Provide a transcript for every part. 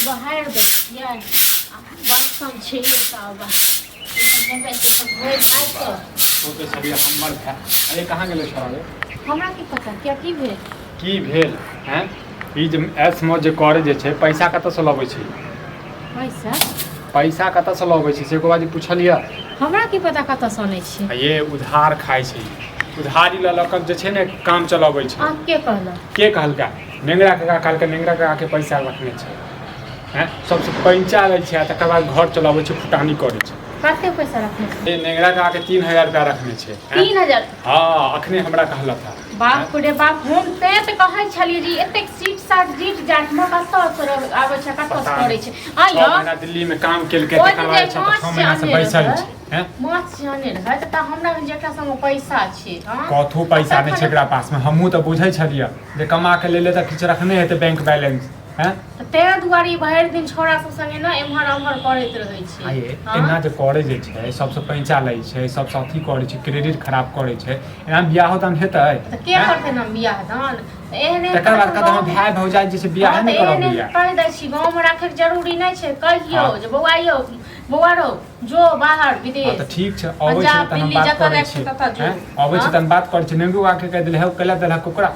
बाहर देखिए बर्तन छे सब ओके चलिए हमर अरे कहाँ गेलै छौड़ा हमरा की पता क्या की भेल की भेल हैं ई जे ऐस मौज जे करे जे छै पैसा कतऽ से लबै छै पैसा कतऽ से लबै छै से एको बार पूछलिए हमरा की पता कतऽ से आनै छी ये उधार खाइ छै उधारी लऽ कऽ जे छै ने काम चलाबै छै आप के कहलका नेंगरा काका कहलकै नेंगरा काका के पैसा रखने छै हैं सबसे पैंचा लै छै तकर बाद घर चलाबै छै फुटानी करै छै कते पैसा रखने ये नेंगरा काका के 3000 रुपया रखने छै 3000 हाँ अखने हमरा कहला था बाप रे बाप हम ते कहै छलिए जी एतेक सीट साट जीट जाट में कतऽ से आबै छै कतऽ से करै छै आयो महीना दिल्ली में काम केलकै तकर बाद 6 महीना से बैसल छै हैं माछ जाने रहे त हमरा जेकरा संग पैसा छै हां कथु पैसा नहि छै एकरा पास में हमहू तऽ बुझै छलिए जे कमा के लेले तऽ किछ रखने हेतै बैंक बैलेंस हैं ते दुआरी भरि दिन छोरा सब संगे न एम्हर अम्हर करैत रहै छै आये एना जे करे जे छै सबसे पैंचा लै छै सब साथी करे छै क्रेडिट खराब करे छै एना बियाह दान हेतै त के करतै न बियाह दान एहने तकर बाद कतौ भाई भौजाई जे छै बियाह नहि करब बियाह कहि दै छी गांव में राखे के जरूरी नहि छै कहियो जे बौआइयो बौआरो जो बाहर विदेश त ठीक छै अबै छै त हम बात करै छी अबै छै त हम बात करै छी नेंगू आके कह देले हे कला देला कोकरा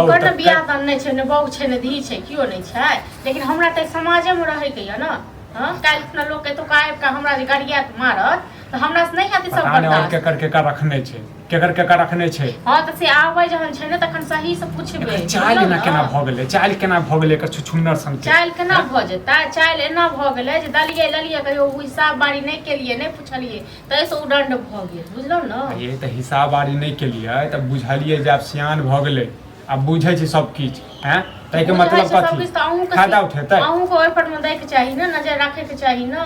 ओकर न बियाह दान नहि छै ने बहु छै ने धी छै कियो नहि छै लेकिन हमरा त समाजे में रहै के य न हां काल्हि अपना लोग के तो काहे का हमरा जे गरियात मारत त हमरा से नहीं हाथी सब बर्दाश्त केकर रखने छै केकर रखने छै हां त से आबै जहन छै ने तखन सही से पूछबे चाल केना भ गेलै चाल केना भ गेलै एकर छुछुन्नर सन चाल केना भ जेतै चाल एना भ गेलै जे दलिए ललिए कहियो हिसाब बारी नहीं केलिए नहीं पुछलिए त ऐसे उडंड भ गेल बुझलौ न ये त हिसाब बारी नहीं केलिए त बुझलिए जे आप सियान भ गेलै अब बुझै छै सब किछ हैं तै के मतलब कथि फायदा उठेतै अहूँ को ओइ पर में दै के चाही न नजर राखे के चाही न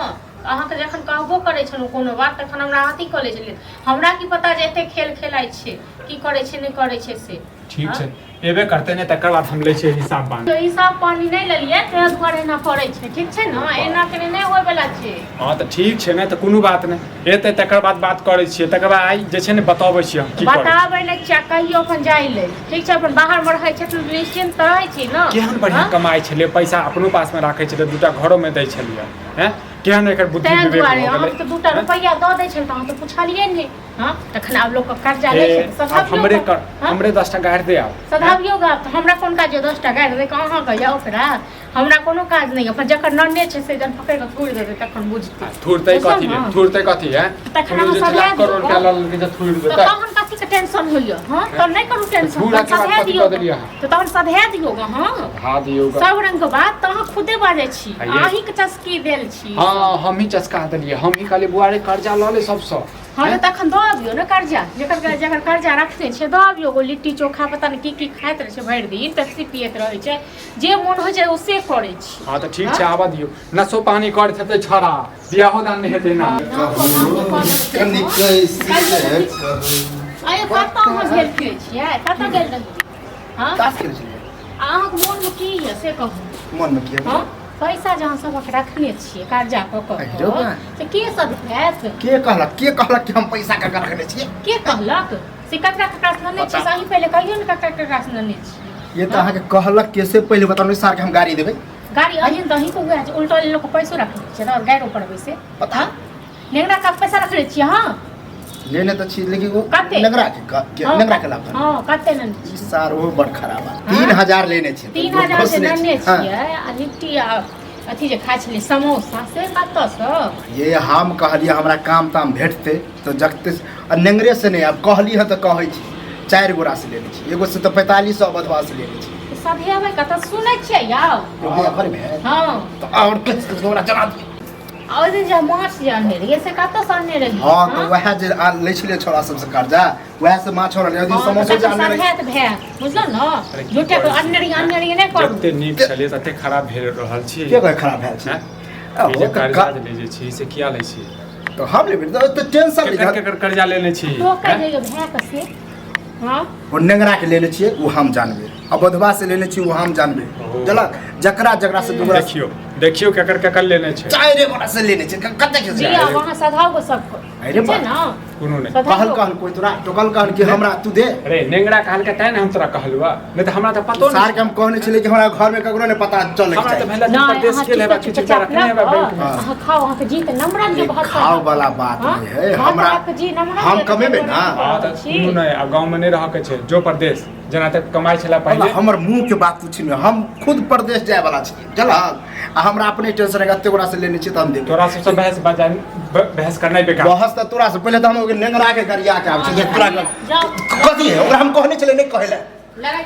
अहाँ के जखन कहबो करै छनु कोनो बात तखन हमरा हाथी क लै छलिए हमरा की पता जे एते खेल खेलाइ छै की करै छै नहीं करै छै से ठीक छै एबे करते ने तकर बाद हम लै छै हिसाब पानी हिसाब पानी नहीं लेलिए ते दुआरे एना पड़ै छै ठीक छै न एना के नहीं होय वाला छै हां त ठीक छै ने त कोनो बात नहीं एते तकर बाद बात करै छियै तकर बाद आई जे छै ने बताबै छी हम की करै बताबै नै छै कहियो अपन जाय ले ठीक छै अपन बाहर में रहै छै त निश्चिंत रहै छै न केहन बढ़िया कमाई छले पैसा अपनो पास में राखै छै त दूटा घरो में दै छलिए हैं केहन एकर बुद्धि विवेक हो गेलै हम त दूटा रुपैया द दै छै त हम त पुछलिए नै हां तखन आब लोग के कर्जा लै छै सधाबियो हमरे 10 टा गाड़ दे आब सधाबियो गा त हमरा कोन काज 10 टा गाड़ दे कहां के या ओकरा हमरा कोनो काज नहीं अपन जकर नन्ने छै से जन पकड़ के थूड़ देबै तखन बुझतै थूड़तै कथि है तखन हम सधा करोड़ के लल के जे थूड़ देतै तखन कथि के टेंशन होइया हां त नहीं करू टेंशन थूड़ा के बात कथि क देलिए त तहन सधा दियो गा हां हां दियो गा सब रंग के बात त अहाँ खुदे बाजै छी अहीं के चस्की देल छी हां हम ही चस्का देलिए हम ही कहलिए बुआरे कर्जा ल ले सबसँ हां त तखन द दियो न कर्जा जकर कर्जा रखने छै द दियो गो लिट्टी चोखा पता नहीं की खाइत रहे छै भरि दिन पेप्सी पियत रहे छै जे मोन होइ छै ओ से करै छी हां त ठीक छै आबा दियो नसो पानी करत हेतै छड़ा बियाहो दान नहीं हेतै ना कनी कैसे आय कतऽ हम गेल छियै कतऽ गेल रही हां तास खेलै छी अहाँ के मोन में की है से कहू मन में की हां पैसा जहाँ सबक रखने छियै कर्जा क क से के सब हैत के कहलक कि हम पैसा का रखने छियै के कहलक से ककरा ककरा से लेने छी सही पहले कहियो न ककरा ककरा से लेने छी ये त अहाँ के कहलक कैसे पहले बताउ सर के हम गाड़ी देबै गाड़ी अहिन दही को हुआ उल्टा लोग को पैसा रखने छियै और गाड़ो पड़बै से पता नेगरा का पैसा रखने छियै हां लेने त छी लेकिन वो नगरा के लाभ हां कते न सर वो बड़ खराब है 3000 लेने छी 3000 से लेने छियै आ लिट्टी अथी जे खाइ छलिए समोसा से कतऽ से ये हम कहलिए हमरा काम ताम भेटते तो जगते नेंगरे से नहीं अब कहली है त कहै छी 4 गोरा से लेने छी एगो से तो 4500 बदवा से लेने छी सधेबै कतऽ सुनै छियै यार घर में हां तो और किस गोरा चला दी और जे माछ जाने रही से कतऽ से आने रही हां तो वह जे ले छले छोरा सब से कर्जा वह से माछ और यदि समोसा जाने रही सधेत भै बुझलो न झूठे को अन्नरी नहीं कर जते नीक छले तते खराब भेल रहल छी के खराब भेल छी जे कर्जा ले जे छी से किया ले छी तो हम लेबे तो टेंशन ले केकर कर्जा लेने छी तो कह जे भै कसे हां वो नेंगरा के लेने छिए वो हम जानबे अब बधवा से लेने छी वो हम जानबे जलक जकरा से दूसरा देखियो केकर लेने छै 4 गोरा से लेने छी कते के जी वहां सधाओ को सब अरे छै ना कोनो नहीं सधैयो। कहल कोई तोरा टोकल कहल कि हमरा तू दे अरे नेंगरा कहल के तै ने हम तोरा कहलुआ नहीं तो हमरा तो पतो सार के हम कहने छले कि हमरा घर में ककरो नहीं पता चले हमरा तो चाहिए भेला नहीं, प्रदेश अहाँ के लेबा चुपचाप किछु रखने है बैंक में हाँ। अहाँ खाओ, अहाँके जी तऽ नमरा के ये बहुत खाओ वाला बात हाँ? नहीं है हाँ, हमरा तऽ आपके जी नमरा हम के कमेबे तऽ ना हां तो छी। सुनू नहीं अब गांव में नहीं रह के छै जो प्रदेश जना तक कमाई छला अल्लाह पहले हमर मुंह के बात पूछिन हम खुद प्रदेश जाए वाला छी चल आ हमरा अपने टेंशन है कते गोरा से लेने छी त हम देब तोरा सबसे बहस करना ही बेकार बहस त तोरा से पहले त हम नेंगरा के गरिया के आब छै जे तोरा जाओ कथी है ओकरा हम कहने चले नहीं कहले लड़ाई